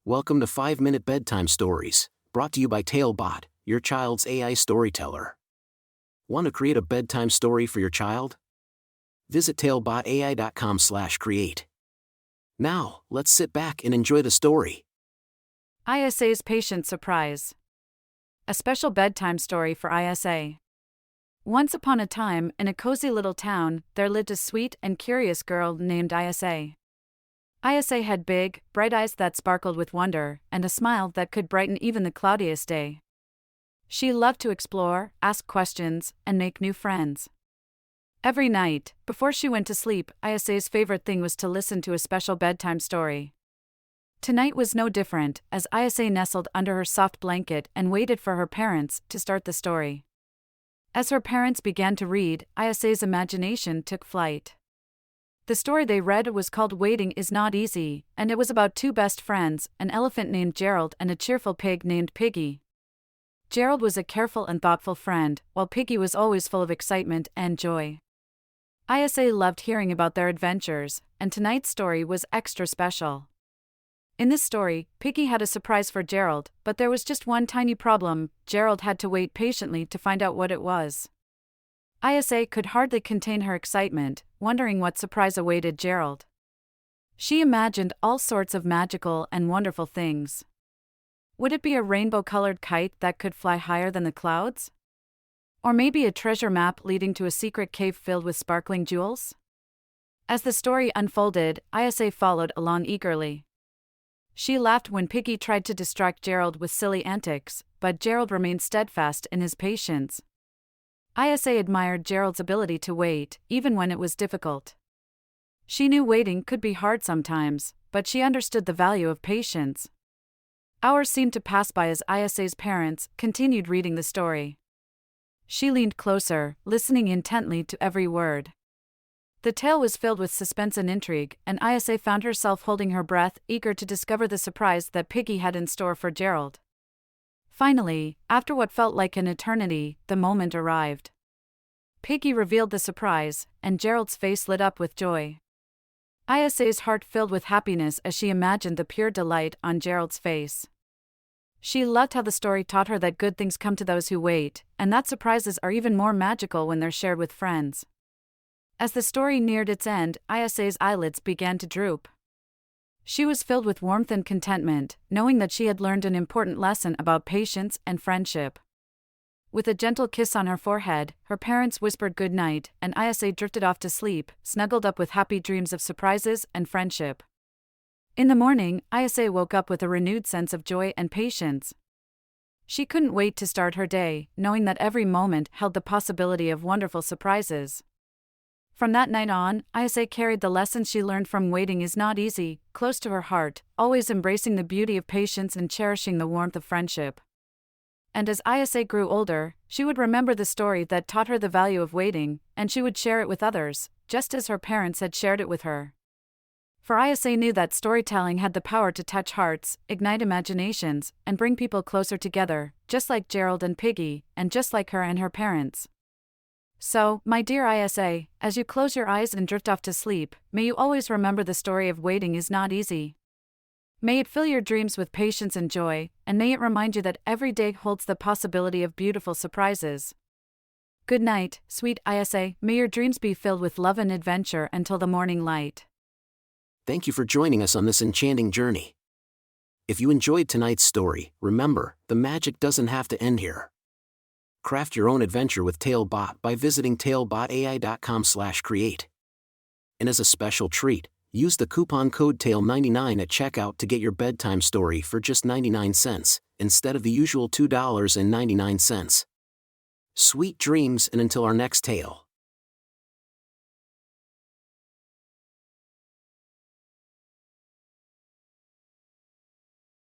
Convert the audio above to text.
Welcome to 5-Minute Bedtime Stories, brought to you by TaleBot, your child's AI storyteller. Want to create a bedtime story for your child? Visit talebotai.com/create. Now, let's sit back and enjoy the story. ISA's Patient Surprise. A special bedtime story for ISA. Once upon a time, in a cozy little town, there lived a sweet and curious girl named ISA. ISA had big, bright eyes that sparkled with wonder, and a smile that could brighten even the cloudiest day. She loved to explore, ask questions, and make new friends. Every night, before she went to sleep, ISA's favorite thing was to listen to a special bedtime story. Tonight was no different, as ISA nestled under her soft blanket and waited for her parents to start the story. As her parents began to read, ISA's imagination took flight. The story they read was called Waiting is Not Easy, and it was about two best friends, an elephant named Gerald and a cheerful pig named Piggy. Gerald was a careful and thoughtful friend, while Piggy was always full of excitement and joy. ISA loved hearing about their adventures, and tonight's story was extra special. In this story, Piggy had a surprise for Gerald, but there was just one tiny problem: Gerald had to wait patiently to find out what it was. ISA could hardly contain her excitement, wondering what surprise awaited Gerald. She imagined all sorts of magical and wonderful things. Would it be a rainbow-colored kite that could fly higher than the clouds? Or maybe a treasure map leading to a secret cave filled with sparkling jewels? As the story unfolded, ISA followed along eagerly. She laughed when Piggy tried to distract Gerald with silly antics, but Gerald remained steadfast in his patience. ISA admired Gerald's ability to wait, even when it was difficult. She knew waiting could be hard sometimes, but she understood the value of patience. Hours seemed to pass by as ISA's parents continued reading the story. She leaned closer, listening intently to every word. The tale was filled with suspense and intrigue, and ISA found herself holding her breath, eager to discover the surprise that Piggy had in store for Gerald. Finally, after what felt like an eternity, the moment arrived. Piggy revealed the surprise, and Gerald's face lit up with joy. ISA's heart filled with happiness as she imagined the pure delight on Gerald's face. She loved how the story taught her that good things come to those who wait, and that surprises are even more magical when they're shared with friends. As the story neared its end, ISA's eyelids began to droop. She was filled with warmth and contentment, knowing that she had learned an important lesson about patience and friendship. With a gentle kiss on her forehead, her parents whispered good night, and ISA drifted off to sleep, snuggled up with happy dreams of surprises and friendship. In the morning, ISA woke up with a renewed sense of joy and patience. She couldn't wait to start her day, knowing that every moment held the possibility of wonderful surprises. From that night on, ISA carried the lessons she learned from Waiting is Not Easy close to her heart, always embracing the beauty of patience and cherishing the warmth of friendship. And as ISA grew older, she would remember the story that taught her the value of waiting, and she would share it with others, just as her parents had shared it with her. For ISA knew that storytelling had the power to touch hearts, ignite imaginations, and bring people closer together, just like Gerald and Piggy, and just like her and her parents. So, my dear ISA, as you close your eyes and drift off to sleep, may you always remember the story of Waiting is Not Easy. May it fill your dreams with patience and joy, and may it remind you that every day holds the possibility of beautiful surprises. Good night, sweet ISA, may your dreams be filled with love and adventure until the morning light. Thank you for joining us on this enchanting journey. If you enjoyed tonight's story, remember, the magic doesn't have to end here. Craft your own adventure with TaleBot by visiting talebotai.com/create. And as a special treat, use the coupon code TALE99 at checkout to get your bedtime story for just 99 cents, instead of the usual $2.99. Sweet dreams, and until our next tale.